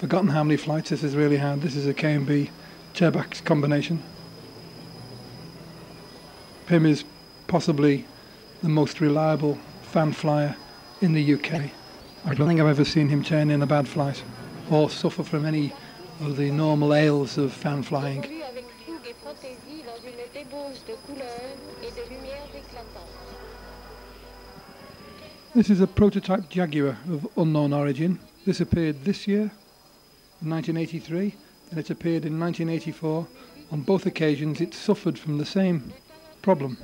forgotten how many flights this has really had. This is a K&B Turbax combination. Pim is possibly the most reliable fan flyer in the UK. I don't think I've ever seen him turn in a bad flight or suffer from any of the normal ails of fan flying. This is a prototype Jaguar of unknown origin. This appeared this year, in 1983, and it appeared in 1984. On both occasions it suffered from the same problem.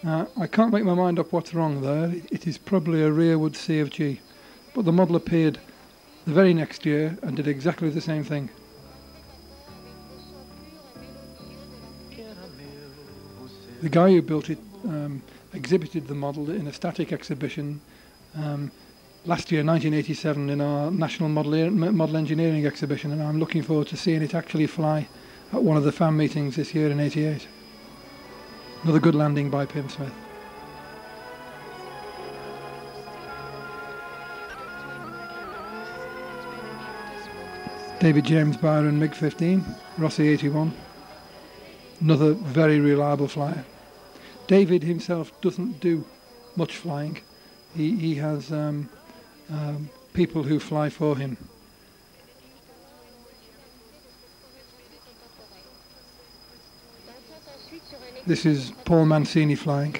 I can't make my mind up what's wrong there. It is probably a rearward CFG, but the model appeared the very next year and did exactly the same thing. The guy who built it exhibited the model in a static exhibition last year, 1987, in our National Model Engineering exhibition, and I'm looking forward to seeing it actually fly at one of the fan meetings this year in '88. Another good landing by Pim Smith. David James Byron MiG-15, Rossi 81. Another very reliable flyer. David himself doesn't do much flying. He has people who fly for him. This is Paul Mancini flying.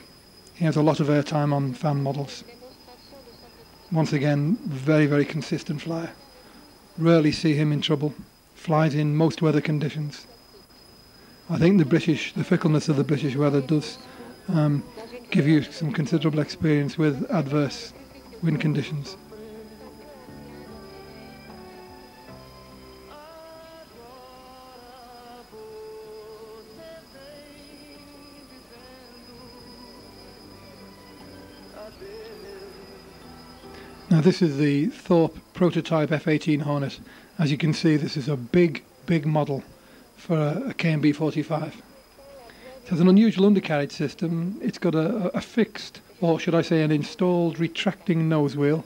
He has a lot of airtime on fan models. Once again, very, very consistent flyer. Rarely see him in trouble. Flies in most weather conditions. I think the fickleness of the British weather does give you some considerable experience with adverse wind conditions. Now this is the Thorpe prototype F-18 Hornet. As you can see, this is a big model for a K&B 45. It has an unusual undercarriage system. It's got a fixed, or should I say an installed, retracting nose wheel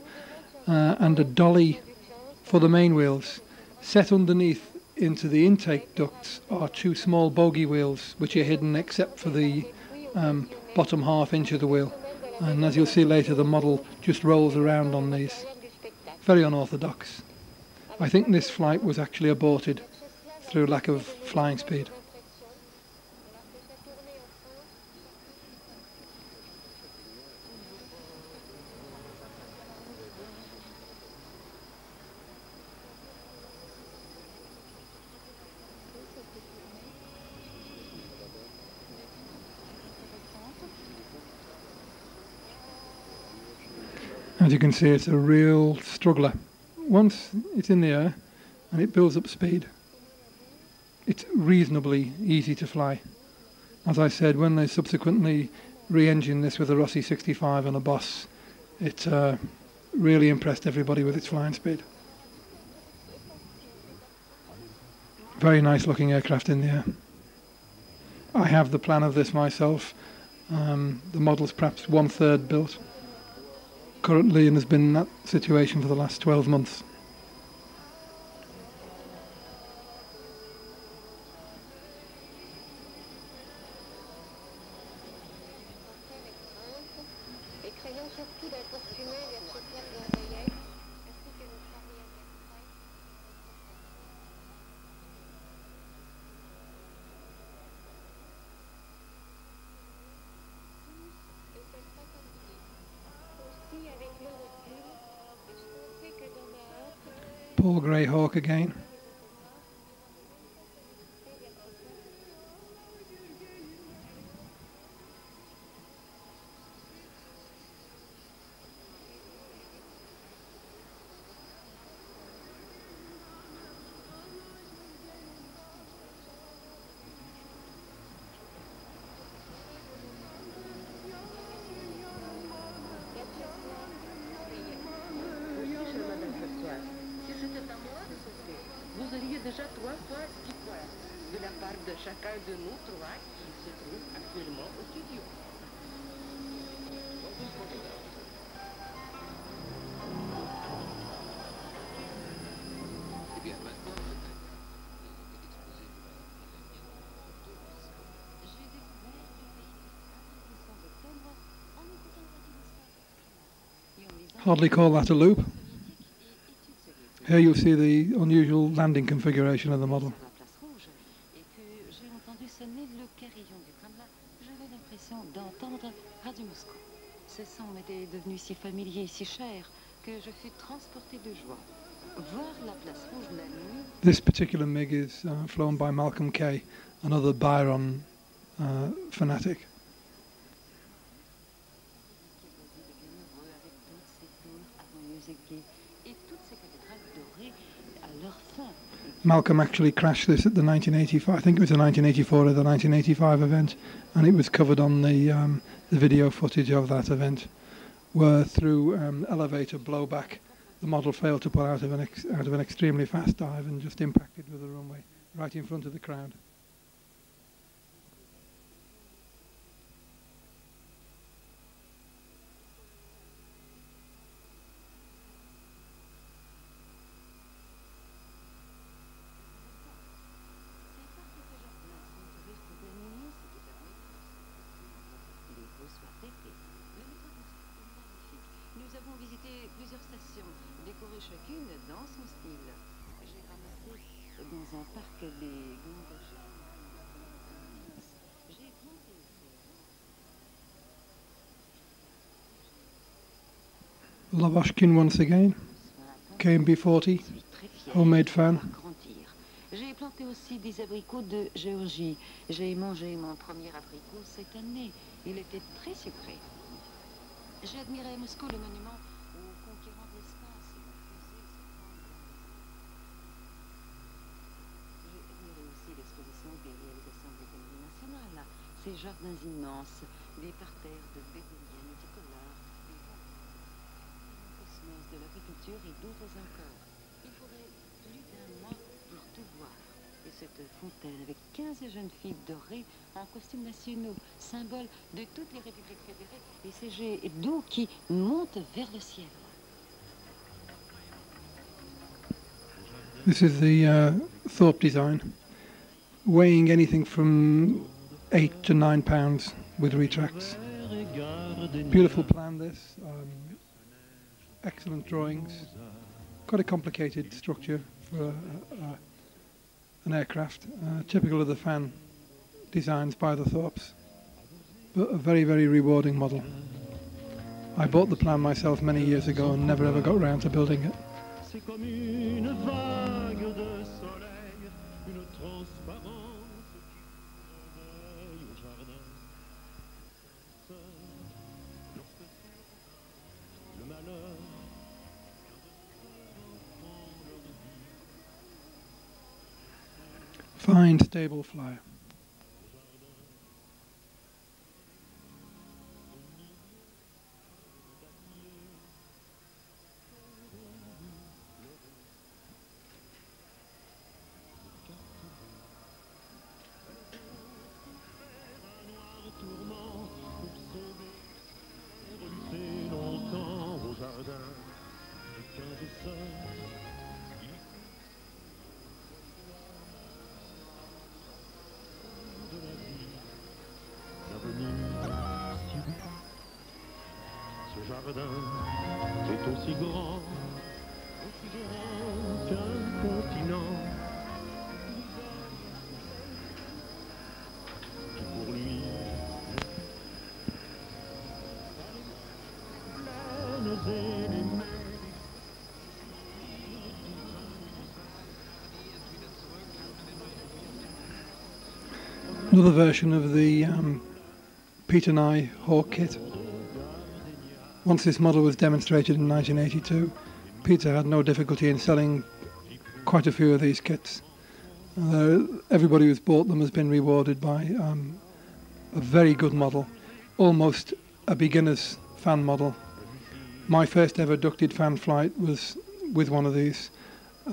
and a dolly for the main wheels. Set underneath into the intake ducts are two small bogie wheels which are hidden except for the bottom half inch of the wheel. And as you'll see later, the model just rolls around on these. Very unorthodox. I think this flight was actually aborted through lack of flying speed. As you can see, it's a real struggler. Once it's in the air and it builds up speed, it's reasonably easy to fly. As I said, when they subsequently re-engined this with a Rossi 65 and a Boss, it really impressed everybody with its flying speed. Very nice looking aircraft in the air. I have the plan of this myself. The model's perhaps 1/3 built currently and has been in that situation for the last 12 months. Paul Greyhawk again. Déjà 3 fois 10 points de la part de chacun de nous 3 qui se trouvent actuellement au studio. Hardly call that a loop. Here you'll see the unusual landing configuration of the model. Ce son m'était devenu si familier et si cher que je fus transporté de joie. Voir la place rouge la nuit. This particular MiG is flown by Malcolm Kay, another Byron fanatic. Malcolm actually crashed this at the 1985, I think it was the 1984 or the 1985 event, and it was covered on the video footage of that event, where through elevator blowback, the model failed to pull out of an extremely fast dive and just impacted with the runway right in front of the crowd. Nous avons visité plusieurs stations, décorées chacune dans son style. J'ai ramassé dans un parc des gondes. J'ai planté Lavochkin once again, KMB-40, homemade fan. J'ai planté aussi des abricots de Géorgie. J'ai mangé mon premier abricot cette année. Il était très sucré. J'ai admiré Moscou, le monument aux conquérants de l'espace. J'ai admiré aussi l'exposition des réalisations de l'économie nationale. Ces jardins immenses, des parterres de bégonias multicolores, des cosmos de l'agriculture et d'autres encore. Il faudrait plus d'un mois pour tout voir. Et cette fontaine avec 15 jeunes filles dorées en costumes nationaux, symbole de toutes les républiques fédérées, et ces jets d'eau qui montent vers le ciel. This is the Thorpe design, weighing anything from 8 to 9 pounds with retracts. Beautiful plan this, excellent drawings, quite a complicated structure for an aircraft, typical of the fan designs by the Thorpes, but a very, very rewarding model. I bought the plan myself many years ago and never ever got around to building it. Fine, stable flyer. C'est aussi grand qu'un continent qui pour lui Another version of the PT2 Hawk kit. Once this model was demonstrated in 1982, Peter had no difficulty in selling quite a few of these kits. Everybody who's bought them has been rewarded by a very good model, almost a beginner's fan model. My first ever ducted fan flight was with one of these.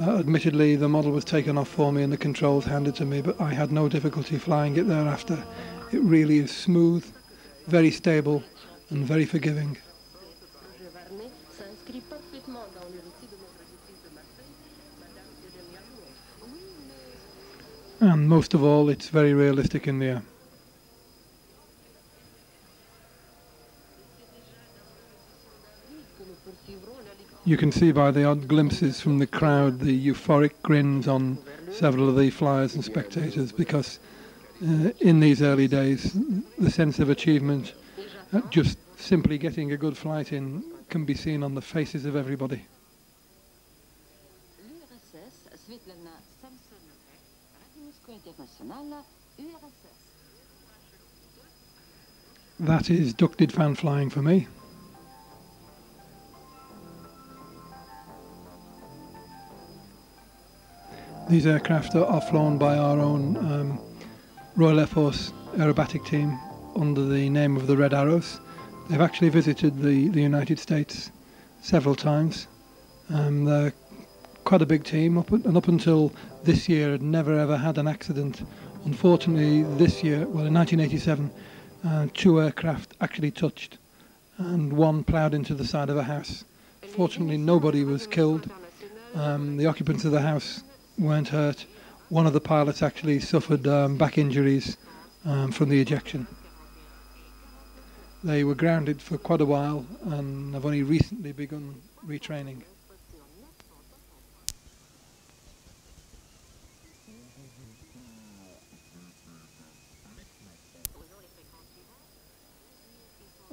Admittedly, the model was taken off for me and the controls handed to me, but I had no difficulty flying it thereafter. It really is smooth, very stable, and very forgiving. And most of all, it's very realistic in the air. Que nous poursuivrons You can see by the odd glimpses from the crowd the euphoric grins on several of the flyers and spectators, because in these early days the sense of achievement at just simply getting a good flight in can be seen on the faces of everybody. L'URSS, Svetlana Samson, Radio International, URSS. That is ducted fan flying for me. These aircraft are flown by our own Royal Air Force aerobatic team under the name of the Red Arrows. They've actually visited the United States several times. They're quite a big team, up until this year had never ever had an accident. Unfortunately this year, well in 1987, 2 aircraft actually touched and 1 ploughed into the side of a house. Fortunately nobody was killed. The occupants of the house weren't hurt. One of the pilots actually suffered back injuries from the ejection. They were grounded for quite a while and have only recently begun retraining.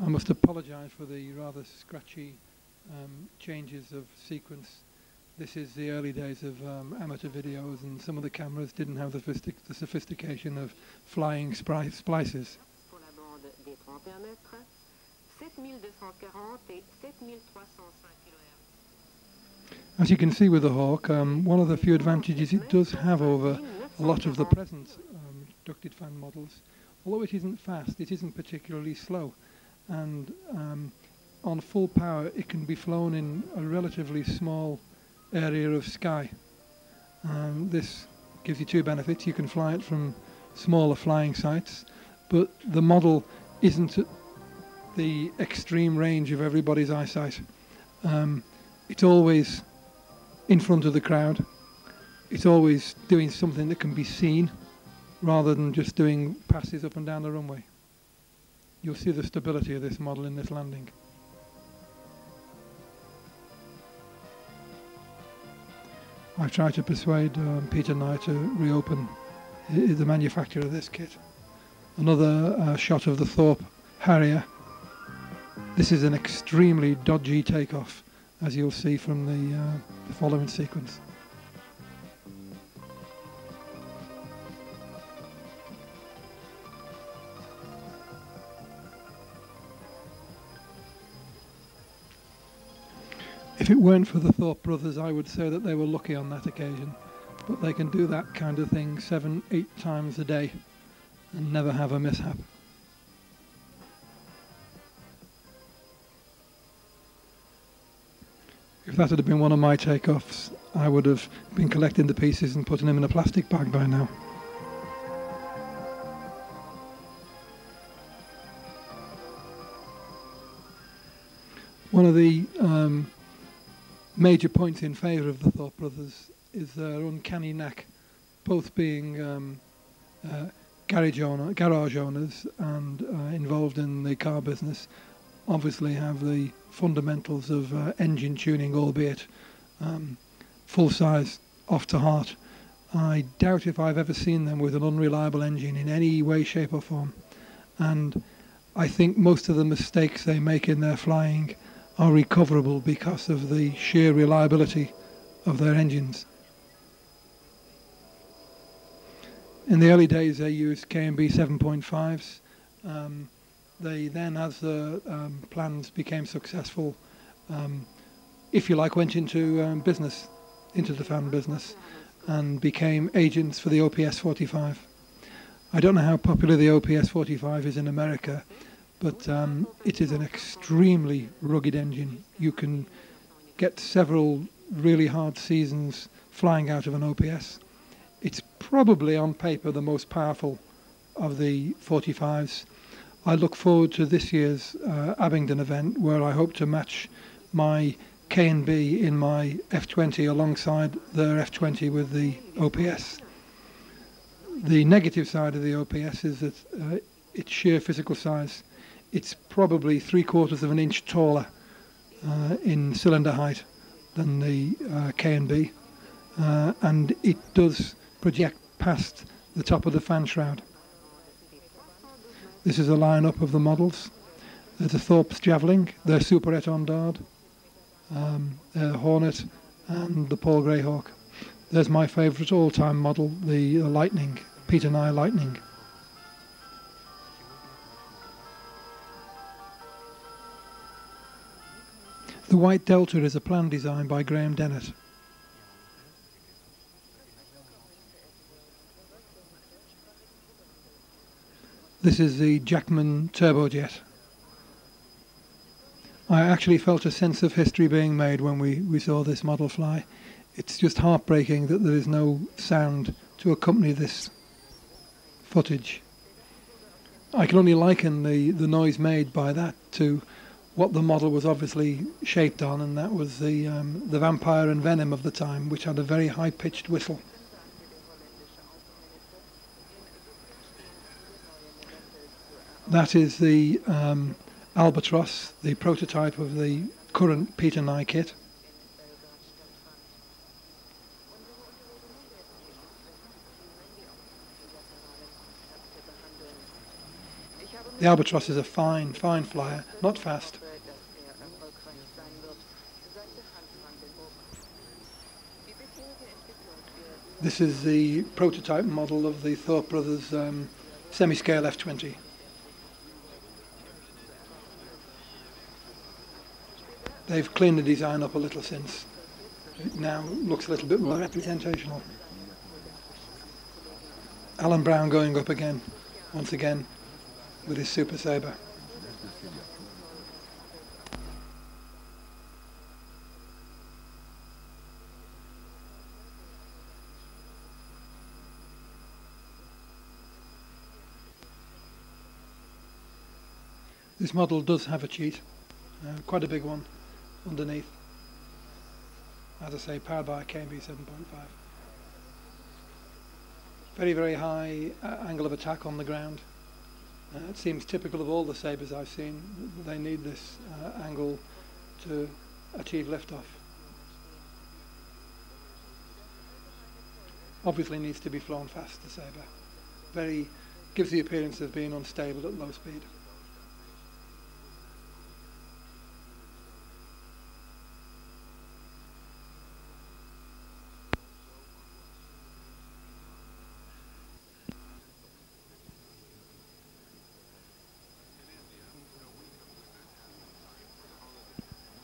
I must apologise for the rather scratchy changes of sequence. This is the early days of amateur videos, and some of the cameras didn't have the sophistication of flying splices. Pour la bande des 31 mètres, 7240 et 7305 kHz. As you can see with the Hawk, one of the few advantages it does have over a lot of the present ducted fan models, although it isn't fast, it isn't particularly slow, and on full power it can be flown in a relatively small area of sky. This gives you 2 benefits. You can fly it from smaller flying sites, but the model isn't at the extreme range of everybody's eyesight. It's always in front of the crowd. It's always doing something that can be seen rather than just doing passes up and down the runway. You'll see the stability of this model in this landing. I've tried to persuade Peter and I to reopen the manufacture of this kit. Another shot of the Thorpe Harrier. This is an extremely dodgy takeoff, as you'll see from the following sequence. If it weren't for the Thorpe brothers, I would say that they were lucky on that occasion, but they can do that kind of thing 7-8 times a day and never have a mishap. If that had been one of my takeoffs, I would have been collecting the pieces and putting them in a plastic bag by now. One of the major points in favour of the Thorpe brothers is their uncanny knack, both being garage owners and involved in the car business, obviously have the fundamentals of engine tuning, albeit full size, off to heart. I doubt if I've ever seen them with an unreliable engine in any way, shape or form, and I think most of the mistakes they make in their flying are recoverable because of the sheer reliability of their engines. In the early days they used K&B 7.5s. They then, as the plans became successful, if you like, went into business, into the fan business, and became agents for the OPS 45. I don't know how popular the OPS 45 is in America, but it is an extremely rugged engine. You can get several really hard seasons flying out of an OPS. It's probably on paper the most powerful of the 45s. I look forward to this year's Abingdon event, where I hope to match my K&B in my F20 alongside their F20 with the OPS. The negative side of the OPS is that its sheer physical size. It's probably 3/4 of an inch taller in cylinder height than the K&B, and it does project past the top of the fan shroud. This is a line-up of the models. There's a Thorpe's Javelin, their Super Étendard, their Hornet, and the Paul Greyhawk. There's my favourite all-time model, the Lightning, PT2 Lightning. The White Delta is a plan design by Graham Dennett. This is the Jackman turbojet. I actually felt a sense of history being made when we saw this model fly. It's just heartbreaking that there is no sound to accompany this footage. I can only liken the noise made by that to what the model was obviously shaped on, and that was the Vampire and Venom of the time, which had a very high-pitched whistle. That is the Albatross, the prototype of the current PT2 kit. The Albatross is a fine flyer, not fast. This is the prototype model of the Thorpe Brothers semi-scale F20. They've cleaned the design up a little since. It now looks a little bit more representational. Alan Brown going up again, once again, with his Super Sabre. This model does have a cheat, quite a big one underneath. As I say, powered by a K&B 7.5. Very high angle of attack on the ground. It seems typical of all the Sabres I've seen. They need this angle to achieve liftoff. Obviously needs to be flown fast, the Sabre. Gives the appearance of being unstable at low speed.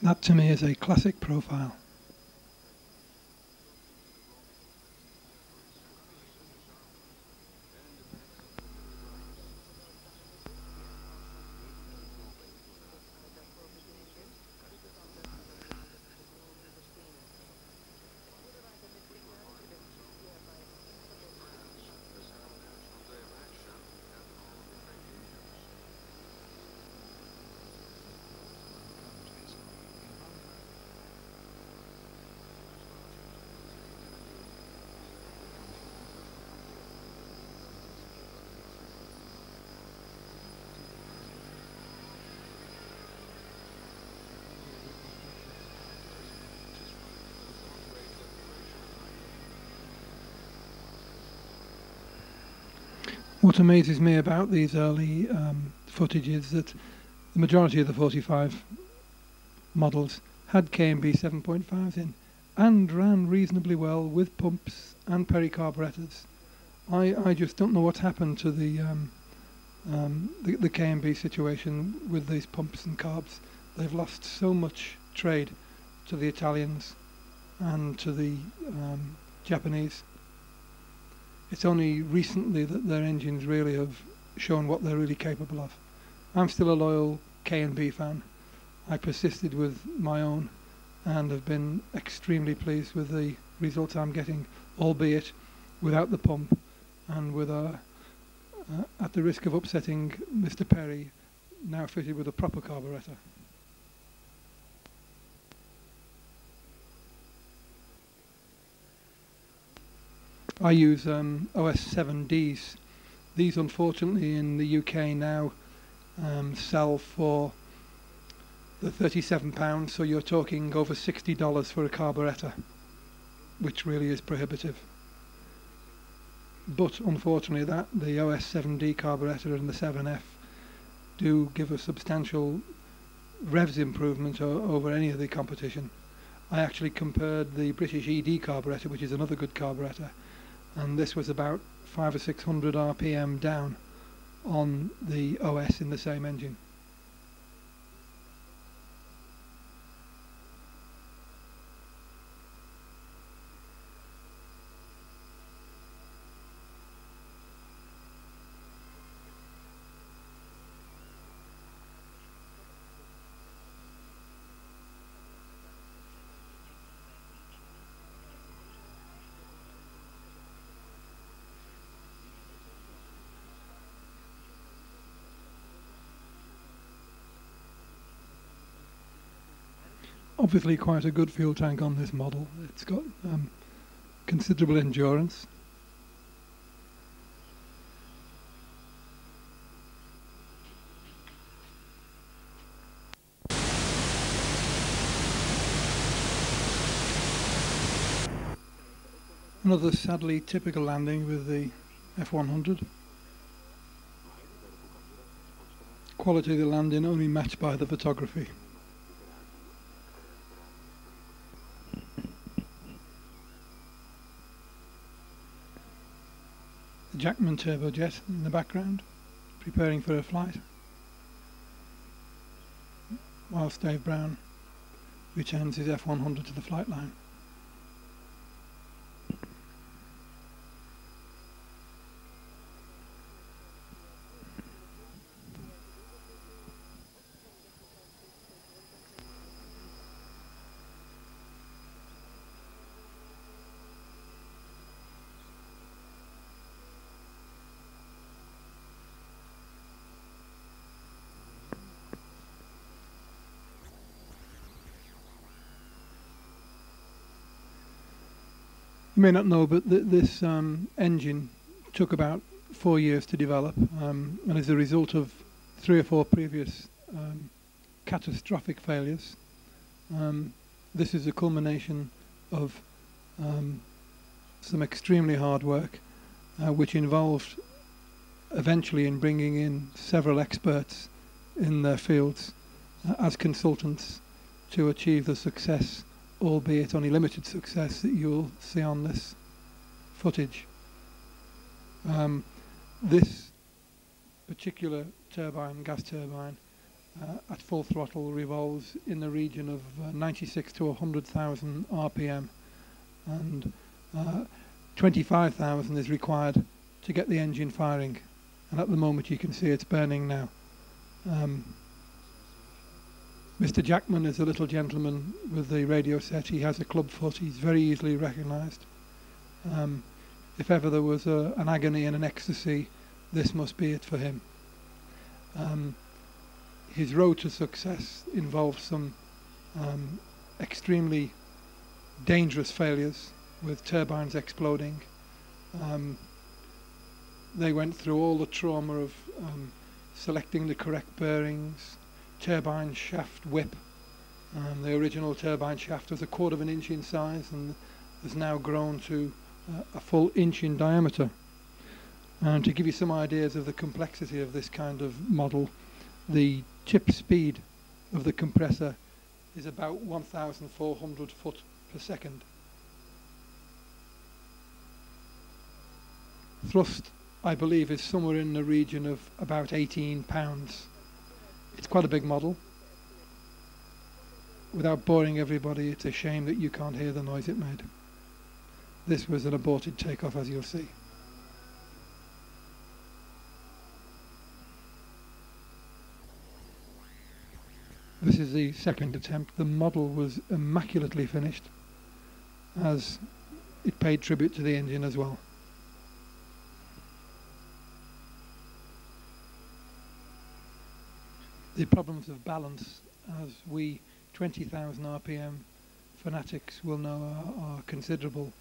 That to me is a classic profile. What amazes me about these early footage is that the majority of the 45 models had K&B 7.5s in and ran reasonably well with pumps and pericarburetors. I just don't know what's happened to the K&B situation with these pumps and carbs. They've lost so much trade to the Italians and to the Japanese. It's only recently that their engines really have shown what they're really capable of. I'm still a loyal K&B fan. I persisted with my own and have been extremely pleased with the results I'm getting, albeit without the pump and with at the risk of upsetting Mr. Perry, now fitted with a proper carburetor. I use OS 7Ds. These unfortunately in the UK now sell for the £37, so you're talking over $60 for a carburettor, which really is prohibitive. But unfortunately the OS7D carburettor and the 7F do give a substantial revs improvement over any of the competition. I actually compared the British ED carburettor, which is another good carburettor, and this was about 500 or 600 RPM down on the OS in the same engine. Obviously quite a good fuel tank on this model. It's got considerable endurance. Another sadly typical landing with the F100. Quality of the landing only matched by the photography. Jackman turbojet in the background, preparing for a flight, whilst Dave Brown returns his F100 to the flight line. You may not know, but this engine took about 4 years to develop, and as a result of 3 or 4 previous catastrophic failures, this is a culmination of some extremely hard work, which involved eventually in bringing in several experts in their fields as consultants to achieve the success, albeit only limited success, that you'll see on this footage. This particular turbine, gas turbine, at full throttle revolves in the region of 96 to 100,000 RPM, and 25,000 is required to get the engine firing, and at the moment you can see it's burning now. Mr. Jackman is a little gentleman with the radio set. He has a club foot. He's very easily recognised. If ever there was an agony and an ecstasy, this must be it for him. His road to success involved some extremely dangerous failures with turbines exploding. They went through all the trauma of selecting the correct bearings, turbine shaft whip. The original turbine shaft was 1/4 of an inch in size and has now grown to a full inch in diameter. And to give you some ideas of the complexity of this kind of model, the tip speed of the compressor is about 1,400 foot per second. Thrust, I believe, is somewhere in the region of about 18 pounds. It's quite a big model. Without boring everybody, it's a shame that you can't hear the noise it made. This was an aborted takeoff, as you'll see. This is the second attempt. The model was immaculately finished, as it paid tribute to the engine as well. The problems of balance, as we 20,000 RPM fanatics will know, are considerable.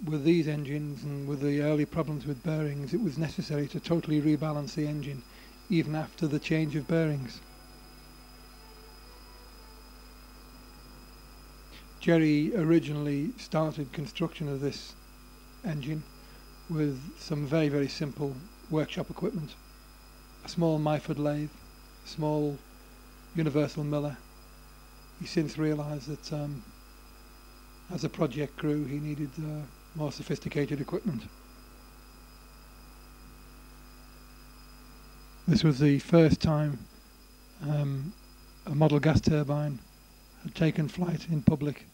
With these engines and with the early problems with bearings, it was necessary to totally rebalance the engine even after the change of bearings. Jerry originally started construction of this engine with some very, very simple workshop equipment. A small Myford lathe, a small universal miller. He since realised that as the project grew, he needed more sophisticated equipment. This was the first time a model gas turbine had taken flight in public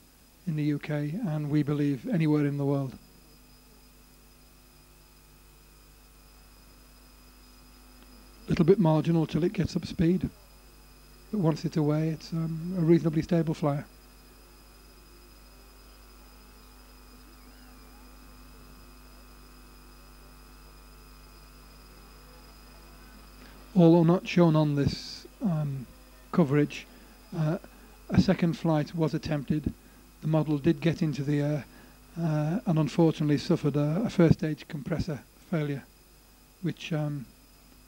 in the UK, and we believe anywhere in the world. A little bit marginal till it gets up speed, but once it's away, it's a reasonably stable flyer. Although not shown on this coverage, a second flight was attempted. The model did get into the air and unfortunately suffered a first stage compressor failure, which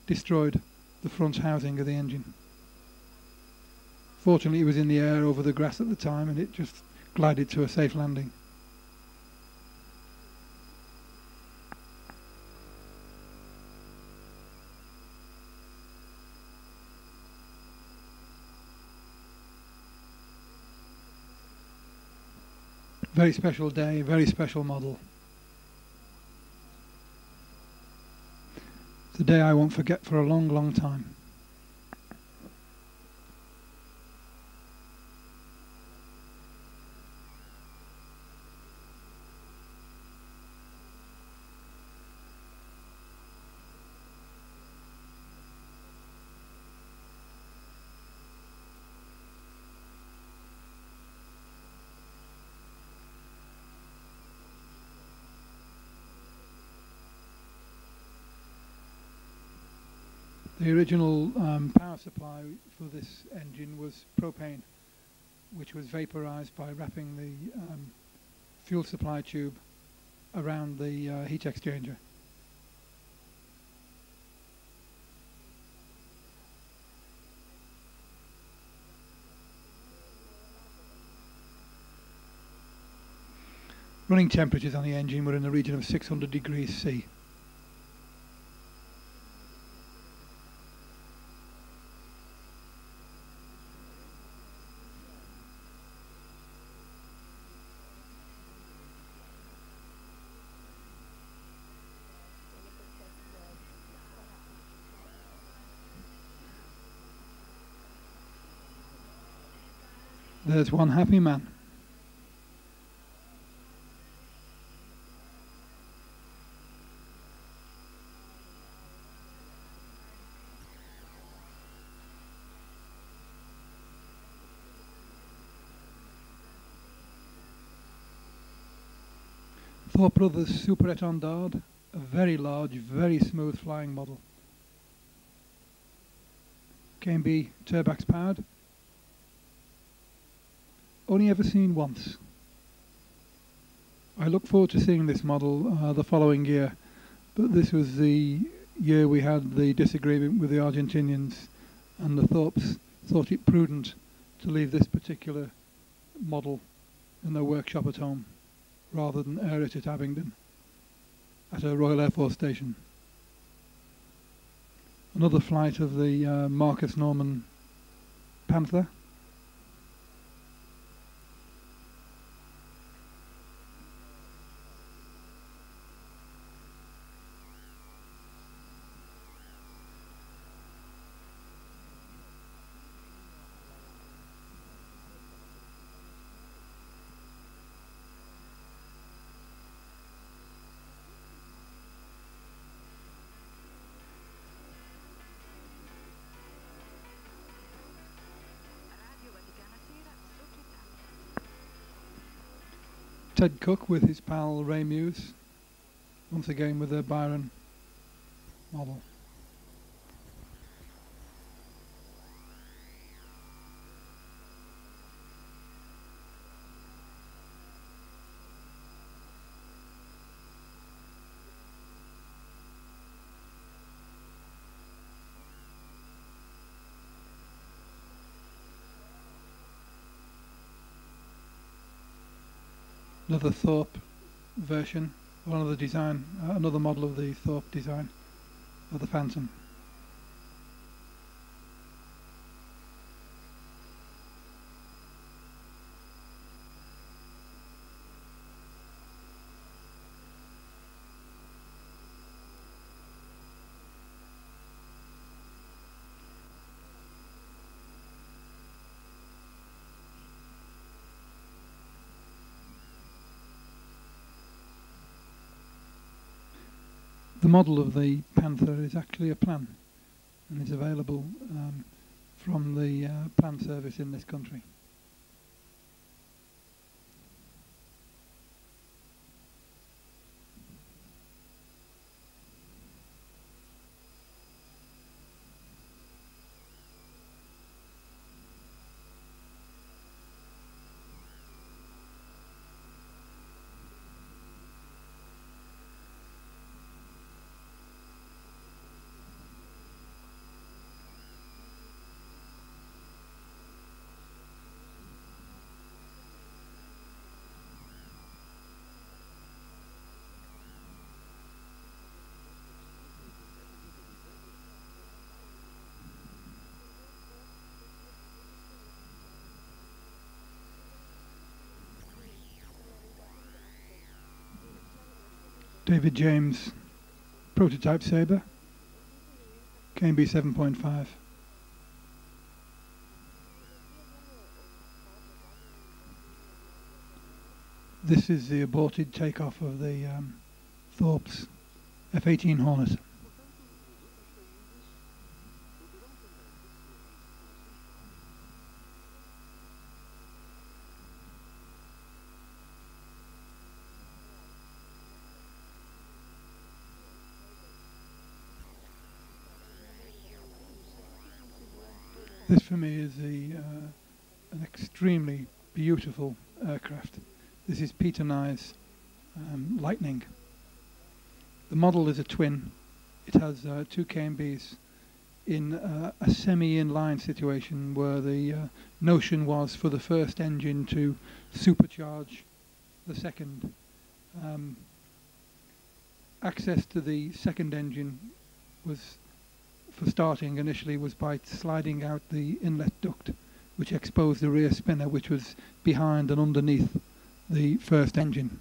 destroyed the front housing of the engine. Fortunately, it was in the air over the grass at the time and it just glided to a safe landing. Very special day, very special model. It's a day I won't forget for a long, long time. The original power supply for this engine was propane, which was vaporized by wrapping the fuel supply tube around the heat exchanger. Running temperatures on the engine were in the region of 600 degrees C. There's one happy man. Thorpe Brothers Super Étendard, a very large, very smooth flying model. KMB Turbax powered. Only ever seen once. I look forward to seeing this model the following year, but this was the year we had the disagreement with the Argentinians, and the Thorpes thought it prudent to leave this particular model in their workshop at home rather than air it at Abingdon at a Royal Air Force station. Another flight of the Marcus Norman Panther. Ted Cook with his pal Ray Muse, once again with their Byron model. another Thorpe version, or another design, another model of the Thorpe design of the Phantom. The model of the Panther is actually a plan and is available from the plan service in this country. David James prototype Sabre, KMB 7.5. This is the aborted takeoff of the Thorpe's F-18 Hornet. This for me is an extremely beautiful aircraft. This is Peter Nye's Lightning. The model is a twin. It has two KMBs in a semi-inline situation where the notion was for the first engine to supercharge the second. Access to the second engine was, for starting initially, was by sliding out the inlet duct, which exposed the rear spinner, which was behind and underneath the first engine.